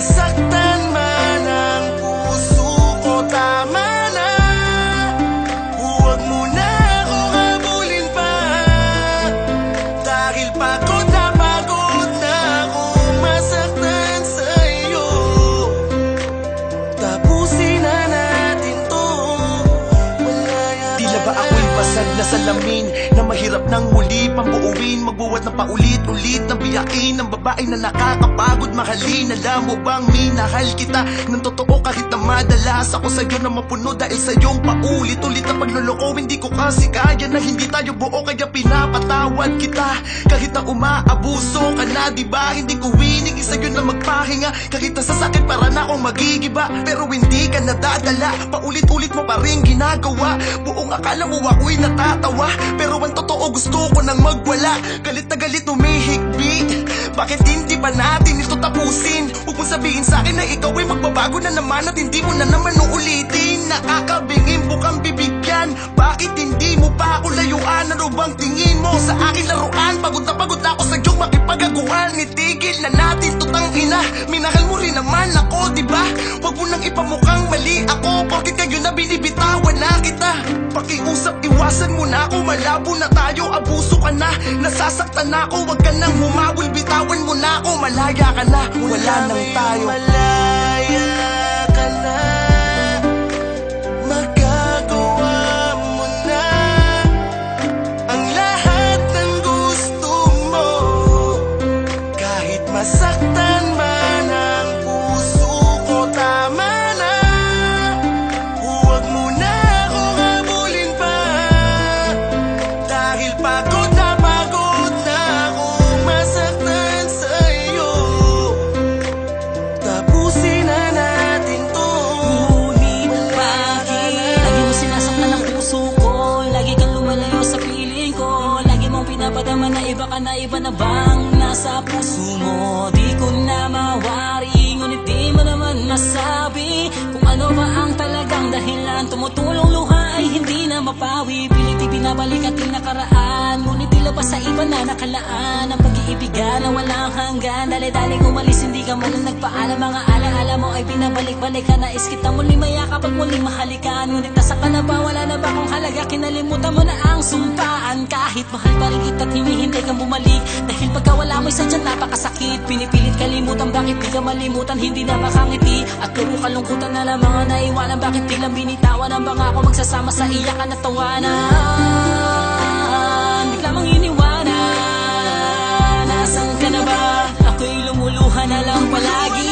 masaktan man ang puso ko, tama na. Huwag mo na akong habulin pa, dahil pagod na akong masaktan sa'yo. Tapusin na natin to, malaya. Tila ba ako'y basag na salamin na mahirap nang muli pambuuin, magbuwat ng paulit-ulit ng biyakin ng babae na nakakapagod mahalin. Alam mo bang minahal kita ng totoo kahit na madalas ako sa'yo na mapuno dahil sa iyong paulit-ulit na pagluloko. Hindi ko kasi kaya na hindi tayo buo, kaya pinapatawad kita kahit na umaabuso ka na, diba? Hindi ko winig sa'yo na magpahinga kahit na sa sakit para na akong magigiba, pero hindi ka nadadala. Paulit-ulit mo pa rin ginagawa, buong akala mo ako'y natatawa, pero ang totoo gusto ko nang magwala. Galit na galit humihigbi, bakit hindi pa natin ito tapusin? Huwag mong sabihin sa'kin na ikaw ay magbabago na naman at hindi mo na naman uulitin. Nakakabingin bukang bibigyan, bakit hindi mo pa ako layuan? Ano bang tingin mo sa akin laruan? Pagod na ako sa iyong makipagaguhan. Itigil na natin tutang ina, minahal mo rin naman ako, diba? Huwag mo nang ipamukhang mali ako, bakit kayo na binibitawan na kita? Pakiusap, iwasan mo na ako, malabo na tayo, abuso ka na, nasasaktan na ako. Huwag ka nang humawil, bitawan mo na ako, malaya ka na, wala nang tayo. Malaya ka na, magagawa mo na ang lahat ng gusto mo, kahit masaktan man ang puso ko, tama na. Huwag mo na akong habulin pa, dahil pagod na akong masaktan sa'yo. Tapusin na natin to. Ngunit bakit lagi mo sinasaktan ang puso ko? Lagi kang lumalayo sa piling ko, lagi mong pinapadama na iba ka na, iba na bang nasa puso mo? Di ko na mawari, ngunit di mo naman masabi kung ano ba ang talagang dahilan. Tumutulong luha ay hindi na mapawi, pilit ibinabalik ating nakaraan, ngunit tila pa sa iba na nakalaan. Ang pag-iibigan na walang hanggan, dali-daling umalis, hindi ka man lang nagpaalam. Mga alaala mo ay binabalik-balik ka, nais kita muling mayakap at muling mahalikan, ngunit nasa ka na ba, wala na ba kung halaga? Kinalimutan mo na ang sumpaan, kahit mahal pa rin kita at hinihintay kang bumalik, dahil pagka wala mo'y sadyang napakasakit. Pinipilit kalimutan, bakit di ka malimutan, hindi na makangiti, at puro kalungkutan na lang mga naiwanan. Bakit biglang binitawan ang bangako, magsasama sa iyakan at tawanan? Bigla mong iniwanan, nasan ka na ba? Ako'y lumuluha na lang palagi,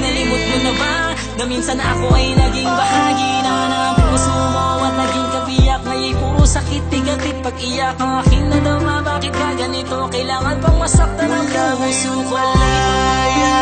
nalimot mo na ba na minsan ako ay naging bahagi na ng puso mo at naging kabiyak? Ngaya'y puro sakit, bigatit pag-iyak ang aking nadama. Bakit ba ganito? Kailangan pang masaktan ang puso ko? Malaya